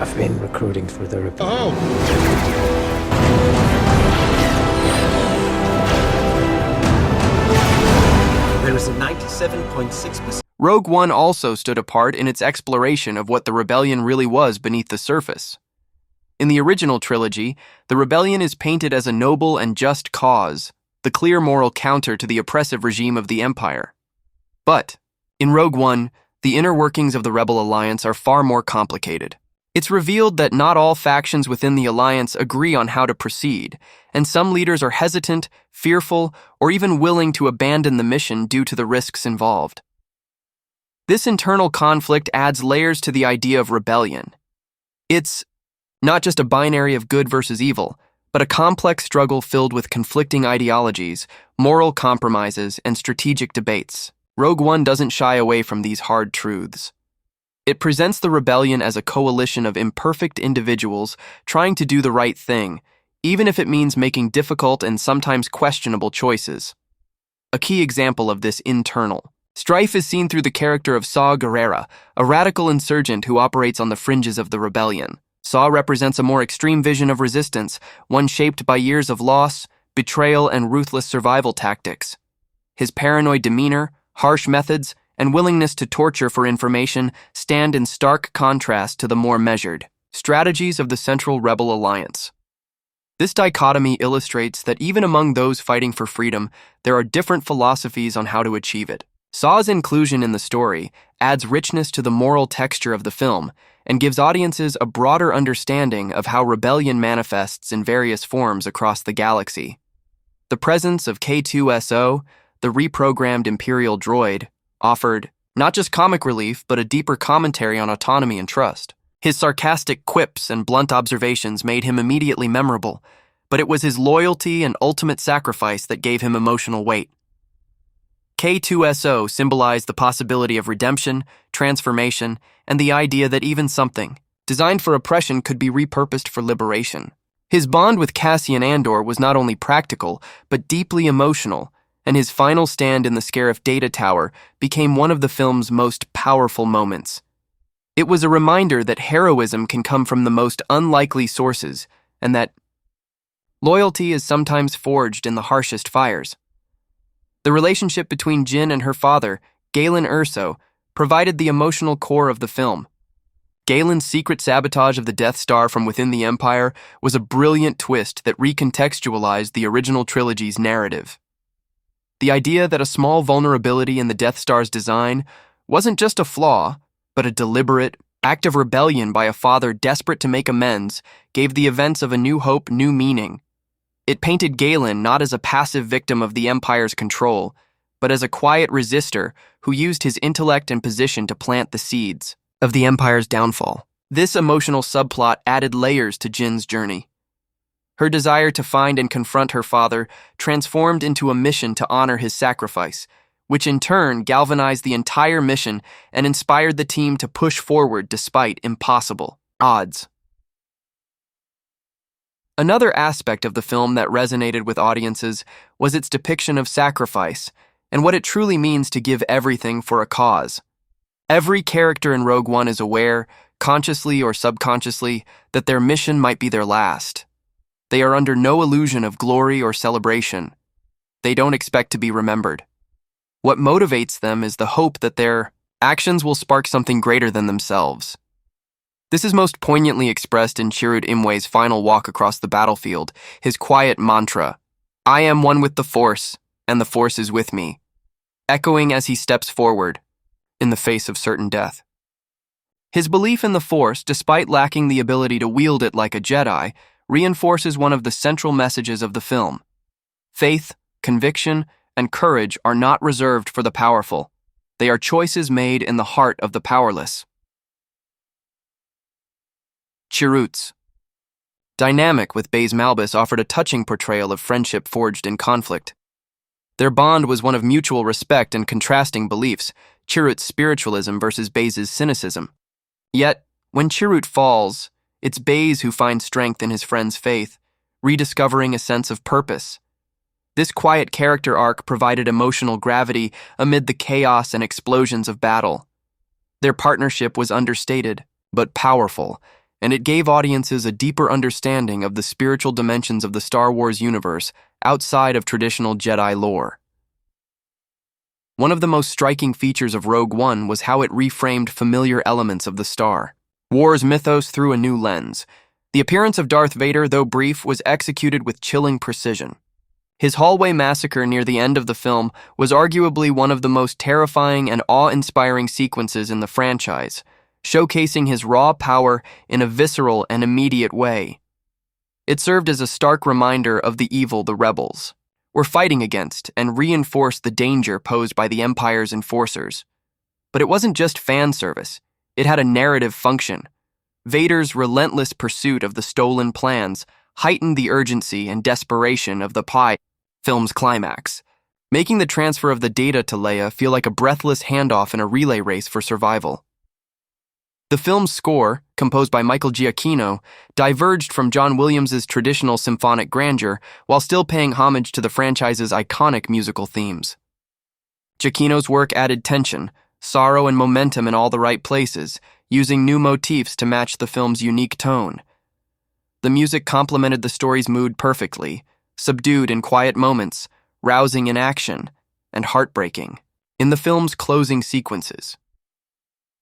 have been recruiting for the rebellion. There is a 97.6%. Rogue One also stood apart in its exploration of what the rebellion really was beneath the surface. In the original trilogy, the rebellion is painted as a noble and just cause, the clear moral counter to the oppressive regime of the Empire. But, in Rogue One, the inner workings of the Rebel Alliance are far more complicated. It's revealed that not all factions within the Alliance agree on how to proceed, and some leaders are hesitant, fearful, or even willing to abandon the mission due to the risks involved. This internal conflict adds layers to the idea of rebellion. It's not just a binary of good versus evil, but a complex struggle filled with conflicting ideologies, moral compromises, and strategic debates. Rogue One doesn't shy away from these hard truths. It presents the rebellion as a coalition of imperfect individuals trying to do the right thing, even if it means making difficult and sometimes questionable choices. A key example of this internal strife is seen through the character of Gerrera, a radical insurgent who operates on the fringes of the rebellion. Saw represents a more extreme vision of resistance, one shaped by years of loss, betrayal, and ruthless survival tactics. His paranoid demeanor, harsh methods, and willingness to torture for information stand in stark contrast to the more measured strategies of the Central Rebel Alliance. This dichotomy illustrates that even among those fighting for freedom, there are different philosophies on how to achieve it. Saw's inclusion in the story adds richness to the moral texture of the film and gives audiences a broader understanding of how rebellion manifests in various forms across the galaxy. The presence of K2SO, the reprogrammed Imperial droid, offered not just comic relief but a deeper commentary on autonomy and trust. His sarcastic quips and blunt observations made him immediately memorable, but it was his loyalty and ultimate sacrifice that gave him emotional weight. K2SO symbolized the possibility of redemption, transformation, and the idea that even something designed for oppression could be repurposed for liberation. His bond with Cassian Andor was not only practical, but deeply emotional, and his final stand in the Scarif Data Tower became one of the film's most powerful moments. It was a reminder that heroism can come from the most unlikely sources, and that loyalty is sometimes forged in the harshest fires. The relationship between Jyn and her father, Galen Erso, provided the emotional core of the film. Galen's secret sabotage of the Death Star from within the Empire was a brilliant twist that recontextualized the original trilogy's narrative. The idea that a small vulnerability in the Death Star's design wasn't just a flaw, but a deliberate act of rebellion by a father desperate to make amends gave the events of A New Hope new meaning. It painted Galen not as a passive victim of the Empire's control, but as a quiet resistor who used his intellect and position to plant the seeds of the Empire's downfall. This emotional subplot added layers to Jyn's journey. Her desire to find and confront her father transformed into a mission to honor his sacrifice, which in turn galvanized the entire mission and inspired the team to push forward despite impossible odds. Another aspect of the film that resonated with audiences was its depiction of sacrifice and what it truly means to give everything for a cause. Every character in Rogue One is aware, consciously or subconsciously, that their mission might be their last. They are under no illusion of glory or celebration. They don't expect to be remembered. What motivates them is the hope that their actions will spark something greater than themselves. This is most poignantly expressed in Chirrut Imwe's final walk across the battlefield, his quiet mantra, "I am one with the Force, and the Force is with me," echoing as he steps forward, in the face of certain death. His belief in the Force, despite lacking the ability to wield it like a Jedi, reinforces one of the central messages of the film. Faith, conviction, and courage are not reserved for the powerful. They are choices made in the heart of the powerless. Chirrut's dynamic with Baze Malbus offered a touching portrayal of friendship forged in conflict. Their bond was one of mutual respect and contrasting beliefs, Chirrut's spiritualism versus Baze's cynicism. Yet, when Chirrut falls, it's Baze who finds strength in his friend's faith, rediscovering a sense of purpose. This quiet character arc provided emotional gravity amid the chaos and explosions of battle. Their partnership was understated, but powerful, and it gave audiences a deeper understanding of the spiritual dimensions of the Star Wars universe outside of traditional Jedi lore. One of the most striking features of Rogue One was how it reframed familiar elements of the Star Wars mythos through a new lens. The appearance of Darth Vader, though brief, was executed with chilling precision. His hallway massacre near the end of the film was arguably one of the most terrifying and awe-inspiring sequences in the franchise, showcasing his raw power in a visceral and immediate way. It served as a stark reminder of the evil the rebels were fighting against and reinforced the danger posed by the Empire's enforcers. But it wasn't just fan service, it had a narrative function. Vader's relentless pursuit of the stolen plans heightened the urgency and desperation of the film's climax, making the transfer of the data to Leia feel like a breathless handoff in a relay race for survival. The film's score, composed by Michael Giacchino, diverged from John Williams' traditional symphonic grandeur while still paying homage to the franchise's iconic musical themes. Giacchino's work added tension, sorrow, and momentum in all the right places, using new motifs to match the film's unique tone. The music complemented the story's mood perfectly, subdued in quiet moments, rousing in action, and heartbreaking in the film's closing sequences.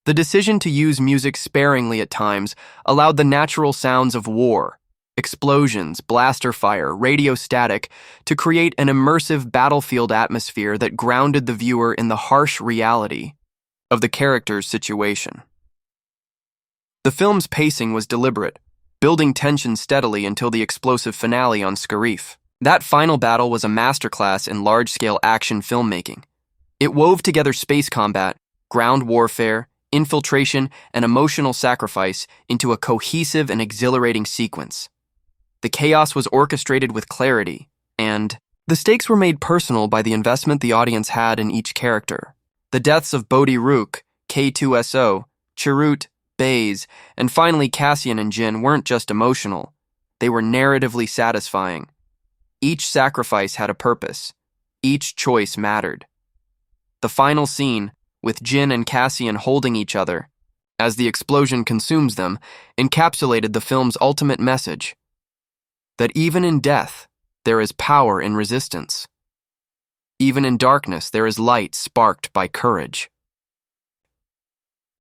The decision to use music sparingly at times allowed the natural sounds of war, explosions, blaster fire, radio static, to create an immersive battlefield atmosphere that grounded the viewer in the harsh reality of the character's situation. The film's pacing was deliberate, building tension steadily until the explosive finale on Scarif. That final battle was a masterclass in large-scale action filmmaking. It wove together space combat, ground warfare, infiltration, and emotional sacrifice into a cohesive and exhilarating sequence. The chaos was orchestrated with clarity, and the stakes were made personal by the investment the audience had in each character. The deaths of Bodhi Rook, K2SO, Chirrut, Baze, and finally Cassian and Jyn weren't just emotional. They were narratively satisfying. Each sacrifice had a purpose. Each choice mattered. The final scene, with Jyn and Cassian holding each other, as the explosion consumes them, encapsulated the film's ultimate message: that even in death, there is power in resistance. Even in darkness, there is light sparked by courage.